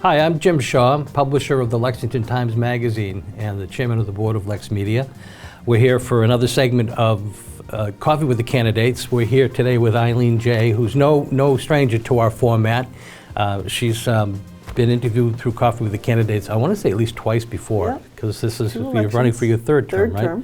Hi, I'm Jim Shaw, publisher of the Lexington Times Magazine and the chairman of the board of LexMedia. We're here for another segment of Coffee with the Candidates. We're here today with Eileen J., who's no stranger to our format. She's been interviewed through Coffee with the Candidates, I want to say at least twice before, because this is you're running for your third term, right?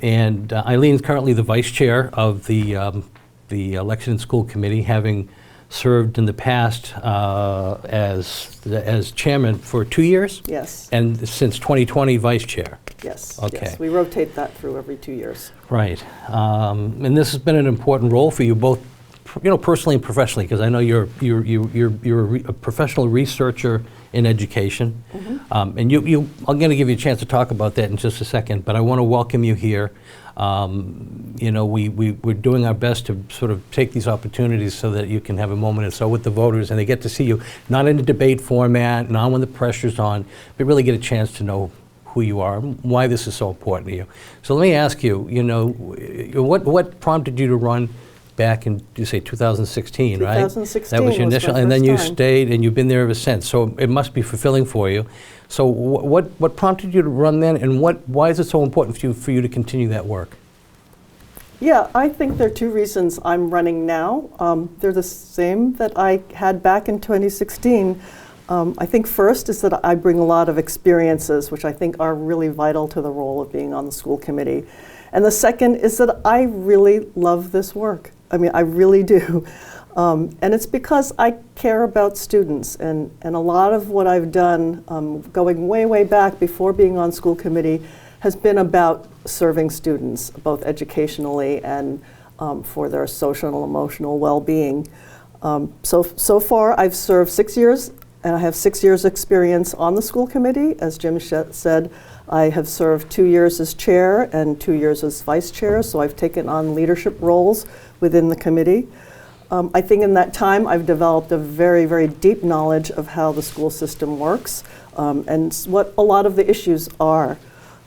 And Eileen's currently the vice chair of the Lexington School Committee, having served in the past as chairman for 2 years? Yes. And since 2020, vice chair? Yes. Okay. Yes. We rotate that through every 2 years. Right. And this has been an important role for you both, personally and professionally, because I know you're a professional researcher in education. Mm-hmm. And I'm going to give you a chance to talk about that in just a second, but I want to welcome you here. We're doing our best to sort of take these opportunities so that you can have a moment or so with the voters and they get to see you, not in a debate format, not when the pressure's on, but really get a chance to know who you are and why this is so important to you. So let me ask you, what prompted you to run back in, you say 2016, right? 2016 That was your initial, and then you time. stayed and you've been there ever since. So it must be fulfilling for you. So what prompted you to run then, and why is it so important for you to continue that work? Yeah, I think there are two reasons I'm running now. They're the same that I had back in 2016. I think first is that I bring a lot of experiences, which I think are really vital to the role of being on the school committee. And the second is that I really love this work. I mean, I really do. And it's because I care about students. And a lot of what I've done, going way back before being on school committee, has been about serving students, both educationally and for their social and emotional well-being. So far, I've served 6 years, and I have 6 years' experience on the school committee. As Jim said, I have served 2 years as chair and 2 years as vice chair, so I've taken on leadership roles within the committee. I think in that time I've developed a very deep knowledge of how the school system works and what a lot of the issues are.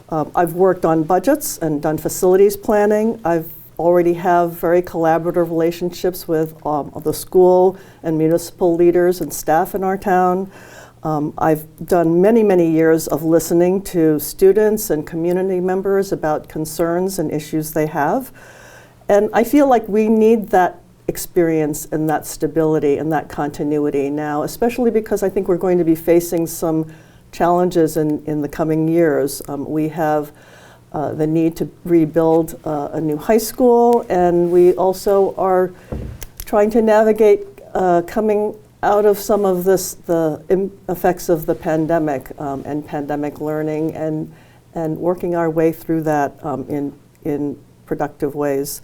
I've worked on budgets and done facilities planning. I've already have very collaborative relationships with the school and municipal leaders and staff in our town. I've done many years of listening to students and community members about concerns and issues they have. And I feel like we need that experience and that stability and that continuity now, especially because I think we're going to be facing some challenges in the coming years. We have the need to rebuild a new high school, and we also are trying to navigate coming out of some of the effects of the pandemic and pandemic learning and working our way through that in productive ways.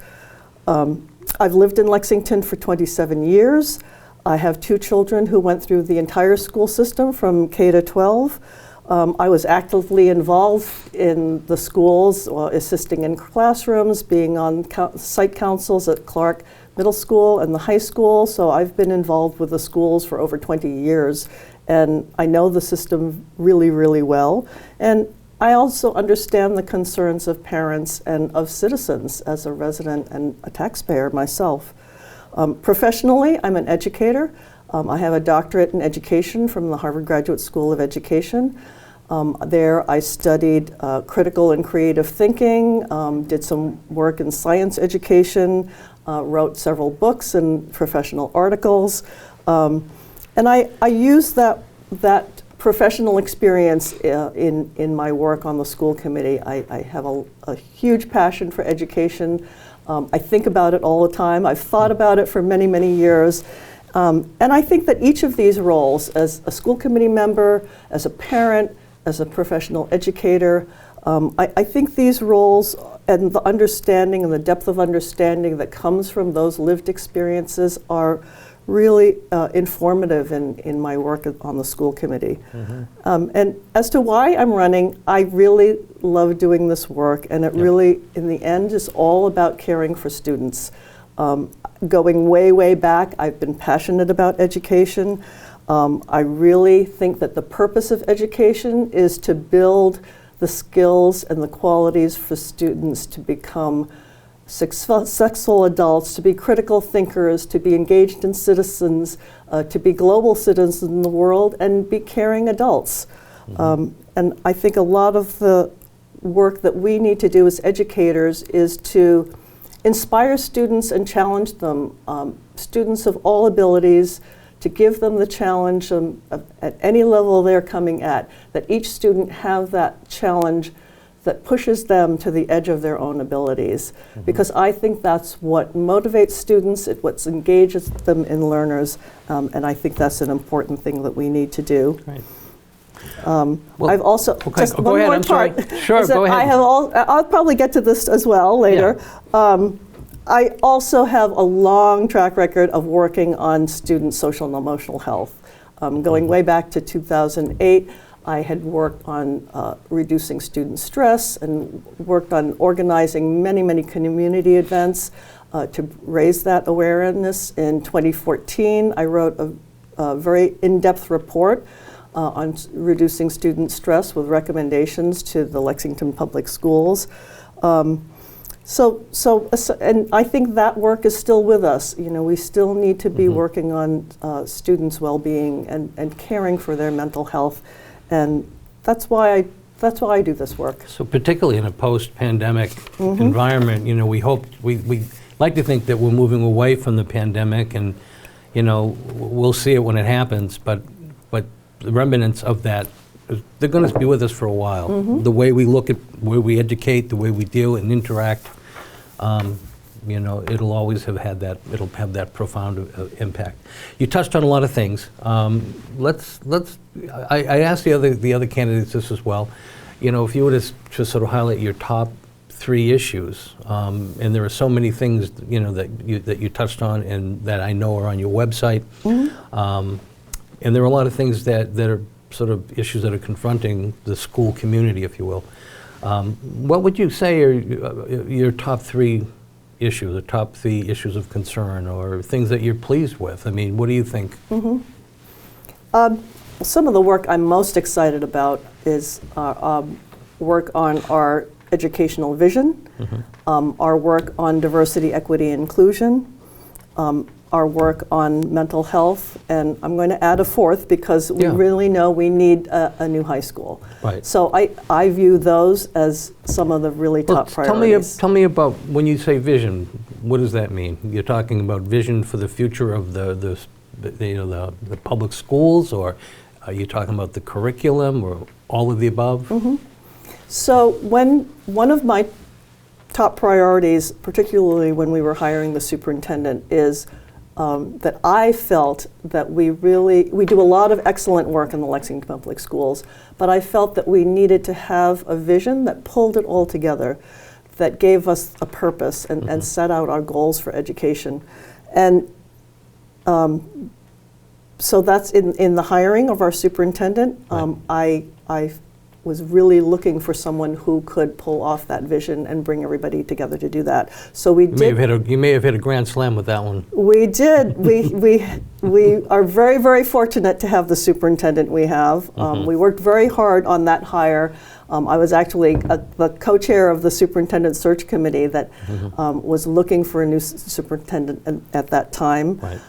I've lived in Lexington for 27 years. I have 2 children who went through the entire school system from K to 12. I was actively involved in the schools, assisting in classrooms, being on site councils at Clark Middle School and the high school. So I've been involved with the schools for over 20 years. And I know the system really well. And I also understand the concerns of parents and of citizens as a resident and a taxpayer myself. Professionally, I'm an educator. I have a doctorate in education from the Harvard Graduate School of Education. There I studied critical and creative thinking, did some work in science education, wrote several books and professional articles. And I use that professional experience in my work on the school committee. I have a huge passion for education. I think about it all the time. I've thought about it for many years. And I think that each of these roles, as a school committee member, as a parent, as a professional educator, I think these roles and the understanding and the depth of understanding that comes from those lived experiences are really informative in my work on the school committee. Mm-hmm. And as to why I'm running, I really love doing this work, and it really, in the end, is all about caring for students. Going way back, I've been passionate about education. I really think that the purpose of education is to build the skills and the qualities for students to become successful adults, to be critical thinkers, to be engaged in citizens, to be global citizens in the world, and be caring adults. And I think a lot of the work that we need to do as educators is to inspire students and challenge them, students of all abilities, to give them the challenge at any level they're coming at, that each student have that challenge that pushes them to the edge of their own abilities. Because I think that's what motivates students, it's what engages them in learners, and I think that's an important thing that we need to do. Right. I've also, just go one ahead, more I'm part. sorry. Sure, is that go ahead. I'll probably get to this as well later. I also have a long track record of working on student social and emotional health. Going way back to 2008, I had worked on reducing student stress and worked on organizing many, many community events to raise that awareness. In 2014, I wrote a very in-depth report on reducing student stress with recommendations to the Lexington Public Schools. And I think that work is still with us. You know, we still need to be working on students' well-being and caring for their mental health, and that's why I do this work. So particularly in a post-pandemic environment, you know, we like to think that we're moving away from the pandemic, and you know, we'll see it when it happens. But the remnants of that, they're going to be with us for a while. The way we look at, where we educate, the way we deal and interact, you know, it'll always have had that. It'll have that profound impact. You touched on a lot of things. I asked the other candidates this as well. You know, if you were to sort of highlight your top 3 issues, and there are so many things, you know, that you touched on and that I know are on your website, and there are a lot of things that are sort of issues that are confronting the school community, if you will. What would you say are your top 3 issues, the top 3 issues of concern, or things that you're pleased with? I mean, what do you think? Some of the work I'm most excited about is work on our educational vision, our work on diversity, equity, and inclusion, our work on mental health, and I'm going to add a 4th because we really know we need a new high school. Right. So I view those as some of the really top priorities. Tell me about, when you say vision, what does that mean? You're talking about vision for the future of the public schools, or are you talking about the curriculum, or all of the above? So one of my top priorities, particularly when we were hiring the superintendent, is that I felt that we do a lot of excellent work in the Lexington Public Schools, but I felt that we needed to have a vision that pulled it all together, that gave us a purpose and set out our goals for education. And so that's in the hiring of our superintendent. I was really looking for someone who could pull off that vision and bring everybody together to do that. So you may have hit a grand slam with that one. We did. We are very, very fortunate to have the superintendent we have. We worked very hard on that hire. I was actually the co-chair of the superintendent search committee that was looking for a new superintendent at that time. Right.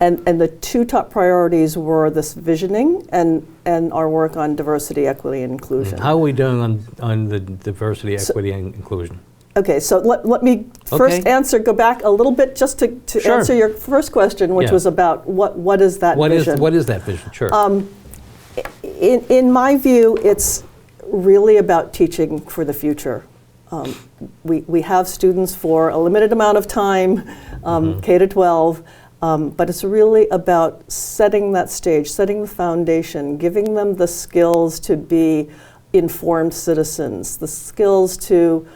And the 2 top priorities were this visioning and our work on diversity, equity, and inclusion. How are we doing on the diversity, equity, and inclusion? Okay, so let me first go back a little bit just to answer your first question, which was about what is that vision? What is that vision? Sure. In my view, it's really about teaching for the future. We have students for a limited amount of time, K to 12, but it's really about setting that stage, setting the foundation, giving them the skills to be informed citizens, the skills to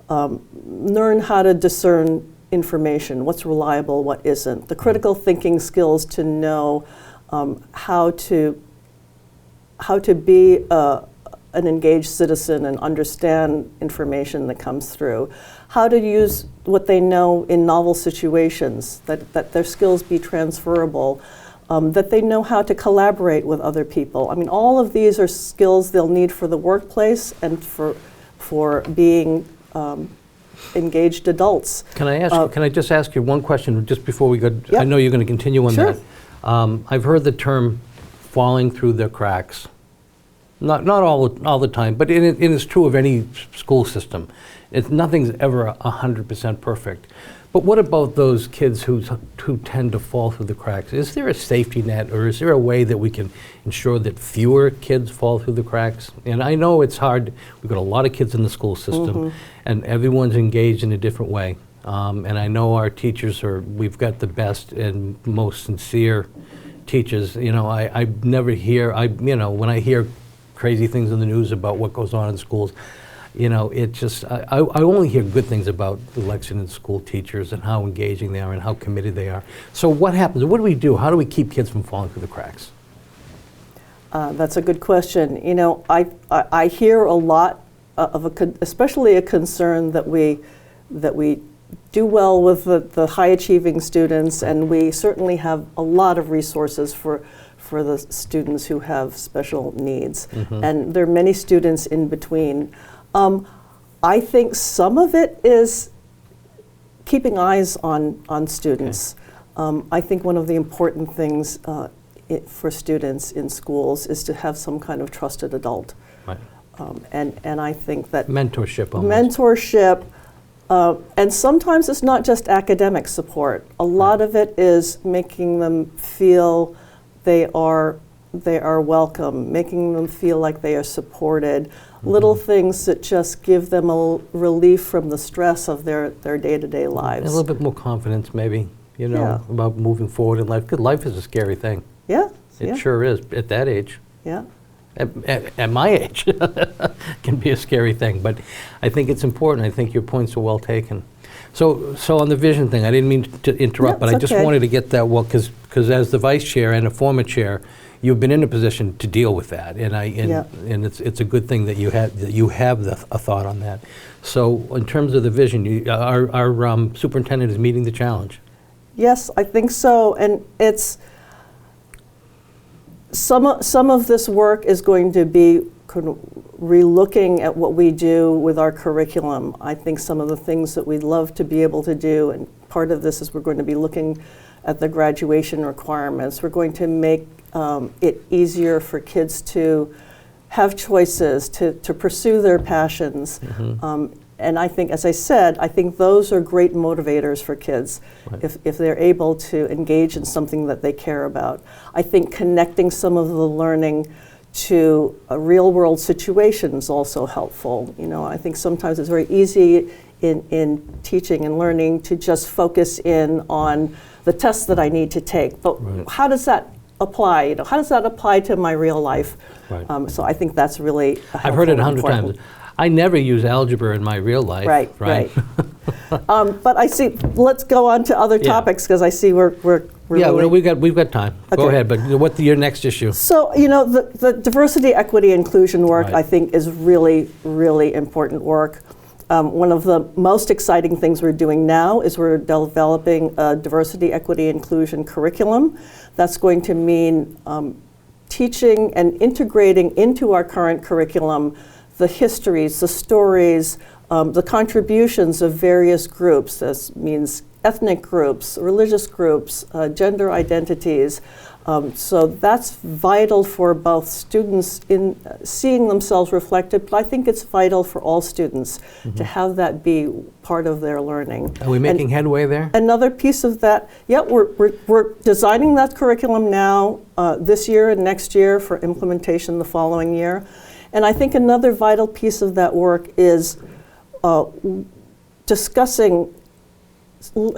learn how to discern information, what's reliable, what isn't, the critical thinking skills to know how to be an engaged citizen and understand information that comes through, how to use what they know in novel situations, that their skills be transferable, that they know how to collaborate with other people. I mean, all of these are skills they'll need for the workplace and for being engaged adults. Can I just ask you one question just before we go? Yep. I know you're going to continue on Sure. that. I've heard the term falling through the cracks. Not all the time, but it is true of any school system. Nothing's ever 100% perfect. But what about those kids who tend to fall through the cracks? Is there a safety net, or is there a way that we can ensure that fewer kids fall through the cracks? And I know it's hard. We've got a lot of kids in the school system, and everyone's engaged in a different way. And I know our teachers we've got the best and most sincere teachers. You know, I never hear, when I hear crazy things in the news about what goes on in schools, you know, it just, I only hear good things about the Lexington school teachers and how engaging they are and how committed they are. So what happens? What do we do? How do we keep kids from falling through the cracks? That's a good question. You know, I hear a lot especially a concern that we do well with the high achieving students, and we certainly have a lot of resources for the students who have special needs. And there are many students in between. I think some of it is keeping eyes on students. I think one of the important things for students in schools is to have some kind of trusted adult. Right. And I think that mentorship and sometimes it's not just academic support. A lot of it is making them feel they are welcome, making them feel like they are supported. Little things that just give them a relief from the stress of their day-to-day lives. And a little bit more confidence, maybe, about moving forward in life. Because life is a scary thing. Yeah. It sure is, at that age. Yeah. At my age, can be a scary thing. But I think it's important. I think your points are well taken. So on the vision thing, I didn't mean to interrupt, but I just wanted to get that, because as the vice chair and a former chair, you've been in a position to deal with that, and it's a good thing that you have a thought on that. So in terms of the vision, our superintendent is meeting the challenge. Yes, I think so, and it's some of this work is going to be kind of re-looking at what we do with our curriculum. I think some of the things that we'd love to be able to do, and part of this is we're going to be looking at the graduation requirements. We're going to make it easier for kids to have choices, to pursue their passions. And I think, as I said, I think those are great motivators for kids if they're able to engage in something that they care about. I think connecting some of the learning to real world situations is also helpful. You know, I think sometimes it's very easy in teaching and learning to just focus in on the tests that I need to take. But how does that apply? You know, how does that apply to my real life? So I think that's really I've heard it 100 times. I never use algebra in my real life. Right. But I see. Let's go on to other topics, because I see we're really, we've got time. Go ahead. But what's your next issue? So the diversity, equity, inclusion work I think is really, really important work. One of the most exciting things we're doing now is we're developing a diversity, equity, inclusion curriculum. That's going to mean teaching and integrating into our current curriculum the histories, the stories, the contributions of various groups. This means ethnic groups, religious groups, gender identities. So that's vital for both students in seeing themselves reflected, but I think it's vital for all students to have that be part of their learning. Are we making headway there? Another piece of that, we're designing that curriculum now this year and next year for implementation the following year. And I think another vital piece of that work is discussing,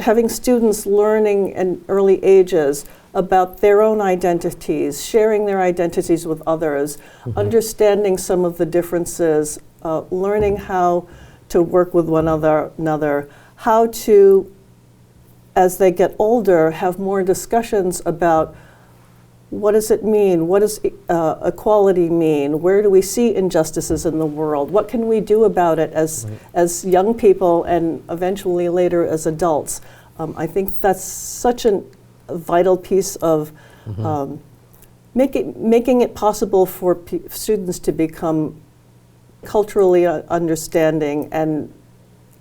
having students learning in early ages about their own identities, sharing their identities with others, understanding some of the differences, learning how to work with one another, how to, as they get older, have more discussions about what does it mean? What does equality mean? Where do we see injustices in the world? What can we do about it as young people and eventually later as adults? I think that's such a vital piece of making it possible for students to become culturally understanding and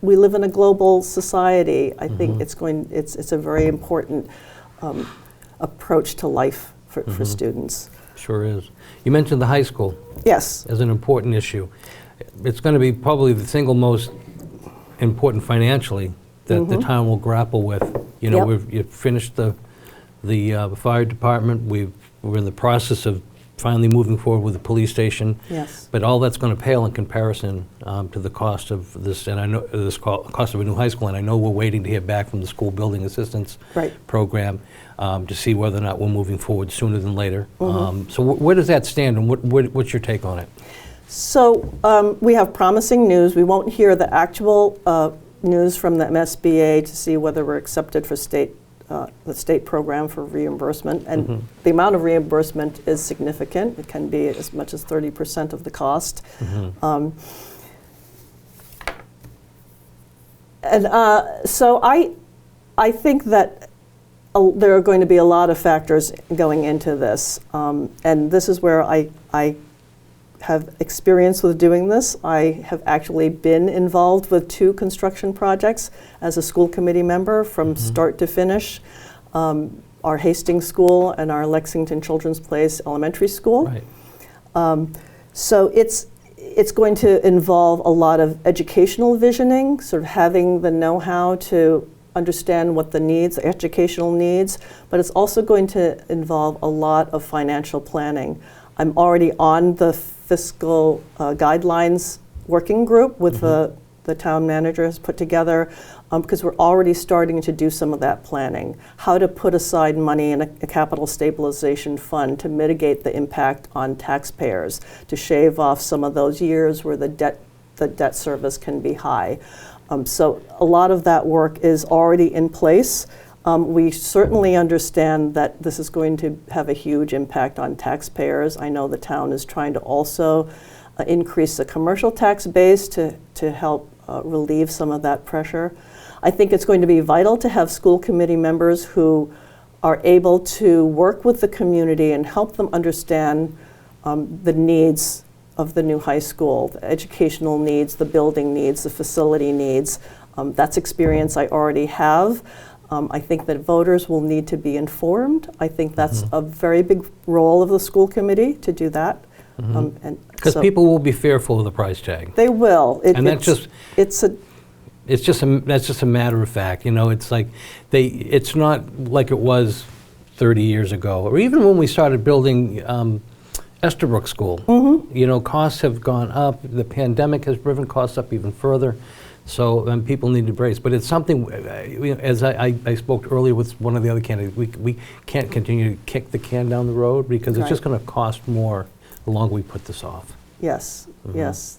we live in a global society. I think it's a very important approach to life for students. Sure is. You mentioned the high school. Yes. As an important issue. It's going to be probably the single most important financially that the town will grapple with. You know, you've finished the fire department. We're in the process of finally moving forward with the police station. Yes. But all that's going to pale in comparison to the cost of this, and I know cost of a new high school. And I know we're waiting to hear back from the school building assistance program to see whether or not we're moving forward sooner than later. So where does that stand, and what's your take on it? So we have promising news. We won't hear the actual news from the MSBA to see whether we're accepted for the state program for reimbursement. And the amount of reimbursement is significant. It can be as much as 30% of the cost. So I think that there are going to be a lot of factors going into this. And this is where I have experience with doing this. I have actually been involved with 2 construction projects as a school committee member from start to finish. Our Hastings School and our Lexington Children's Place Elementary School. Right. So it's going to involve a lot of educational visioning, sort of having the know-how to understand what the educational needs, but it's also going to involve a lot of financial planning. I'm already on the fiscal guidelines working group with the town manager has put together because we're already starting to do some of that planning. How to put aside money in a capital stabilization fund to mitigate the impact on taxpayers, to shave off some of those years where the debt service can be high. So a lot of that work is already in place. We certainly understand that this is going to have a huge impact on taxpayers. I know the town is trying to also increase the commercial tax base to help relieve some of that pressure. I think it's going to be vital to have school committee members who are able to work with the community and help them understand the needs of the new high school, the educational needs, the building needs, the facility needs. That's experience I already have. I think that voters will need to be informed. I think that's a very big role of the school committee to do that. Because people will be fearful of the price tag. They will. That's just a matter of fact. You know, it's like it's not like it was 30 years ago, or even when we started building Estabrook School. You know, costs have gone up. The pandemic has driven costs up even further. So people need to brace. But it's something, as I spoke earlier with one of the other candidates, we can't continue to kick the can down the road because it's just going to cost more the longer we put this off. Yes, yes.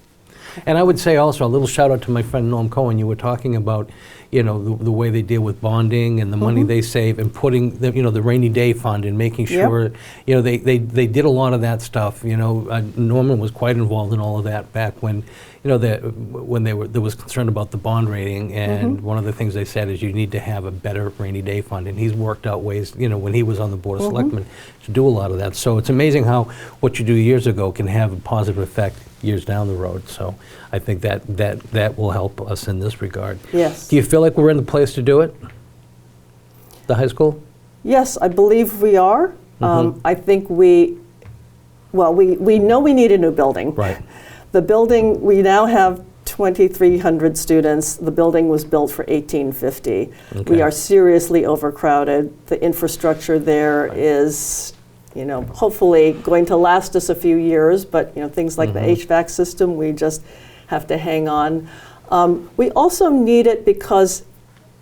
And I would say also a little shout out to my friend Norm Cohen. You were talking about, you know, the way they deal with bonding and the money they save and putting the, you know, the rainy day fund and making sure, you know, they did a lot of that stuff. You know, Norman was quite involved in all of that back when, you know, when there was concern about the bond rating, and one of the things they said is you need to have a better rainy day fund, and he's worked out ways, you know, when he was on the Board of Selectmen to do a lot of that. So it's amazing how what you do years ago can have a positive effect years down the road. So I think that will help us in this regard. Yes. Do you feel like we're in the place to do it? The high school? Yes, I believe we are. I think we know we need a new building. Right. The building, we now have 2,300 students. The building was built for 1850. Okay. We are seriously overcrowded. The infrastructure there is, you know, hopefully going to last us a few years, but, you know, things like the HVAC system, we just have to hang on. We also need it because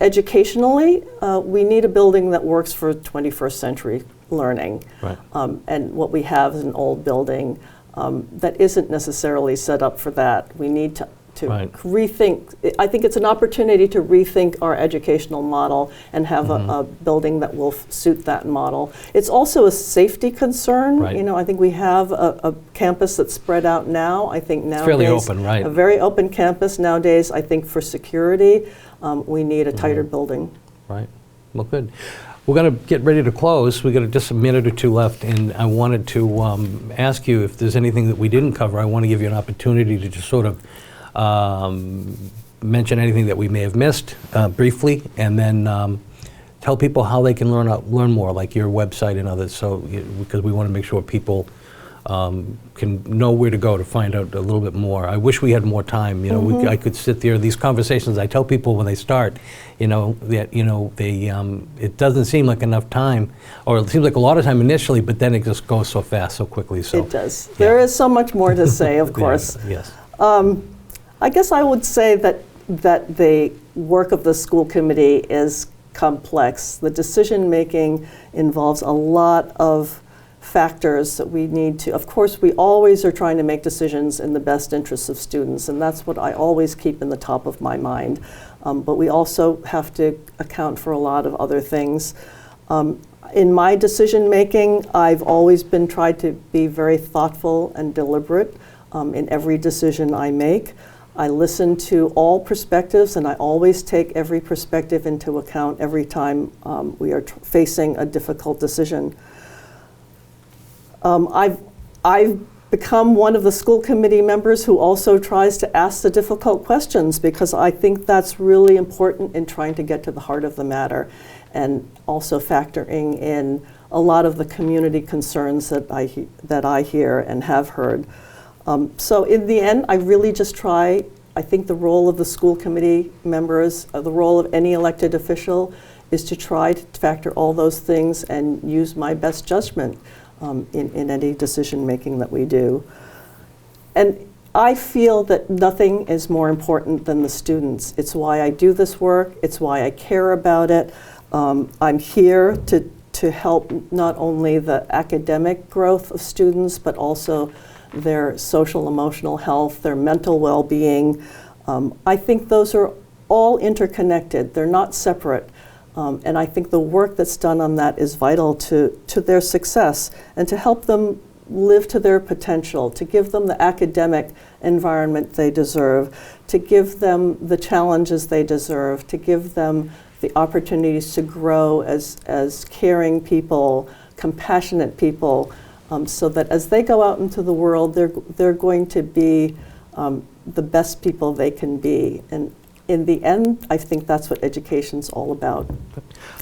educationally, we need a building that works for 21st century learning. Right. And what we have is an old building that isn't necessarily set up for that. We need to rethink. I think it's an opportunity to rethink our educational model and have a building that will suit that model. It's also a safety concern. Right. You know, I think we have a campus that's spread out now. I think nowadays, fairly open, right? A very open campus nowadays. I think for security, we need a tighter building. Right. Well, good. We're going to get ready to close. We've got just a minute or two left, and I wanted to ask you if there's anything that we didn't cover. I want to give you an opportunity to just sort of mention anything that we may have missed briefly, and then tell people how they can learn more, like your website and others. So, because we want to make sure people can know where to go to find out a little bit more. I wish we had more time. You know, I could sit there. These conversations, I tell people when they start, that they it doesn't seem like enough time, or it seems like a lot of time initially, but then it just goes so fast, so quickly. So it does. Yeah. There is so much more to say, of course. Yes. I guess I would say that the work of the school committee is complex. The decision making involves a lot of factors that we need to, of course, we always are trying to make decisions in the best interests of students, and that's what I always keep in the top of my mind. But we also have to account for a lot of other things. In my decision making, I've always been tried to be very thoughtful and deliberate in every decision I make. I listen to all perspectives, and I always take every perspective into account every time we are facing a difficult decision. I've become one of the school committee members who also tries to ask the difficult questions, because I think that's really important in trying to get to the heart of the matter, and also factoring in a lot of the community concerns that I hear and have heard. So in the end, I really just try, I think the role of the school committee members, the role of any elected official, is to try to factor all those things and use my best judgment in any decision making that we do. And I feel that nothing is more important than the students. It's why I do this work. It's why I care about it. I'm here to help not only the academic growth of students, but also their social emotional health, their mental well-being. I think those are all interconnected. They're not separate. And I think the work that's done on that is vital to their success, and to help them live to their potential, to give them the academic environment they deserve, to give them the challenges they deserve, to give them the opportunities to grow as caring people, compassionate people, so that as they go out into the world, they're going to be the best people they can be. And in the end, I think that's what education's all about.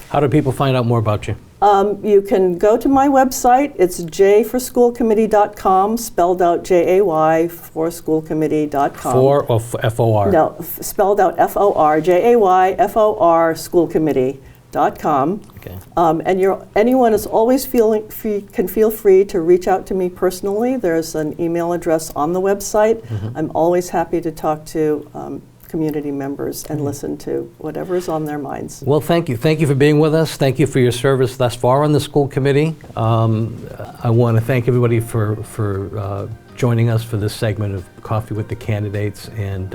How do people find out more about you? You can go to my website. It's jforschoolcommittee.com, spelled out Jay for schoolcommittee.com. For or F-O-R? No, spelled out F-O-R, Jayfor schoolcommittee.com. Okay. And anyone is always can feel free to reach out to me personally. There's an email address on the website. I'm always happy to talk to community members and listen to whatever is on their minds. Well, thank you. Thank you for being with us. Thank you for your service thus far on the school committee. I want to thank everybody for joining us for this segment of Coffee with the Candidates, and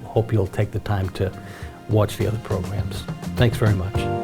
hope you'll take the time to watch the other programs. Thanks very much.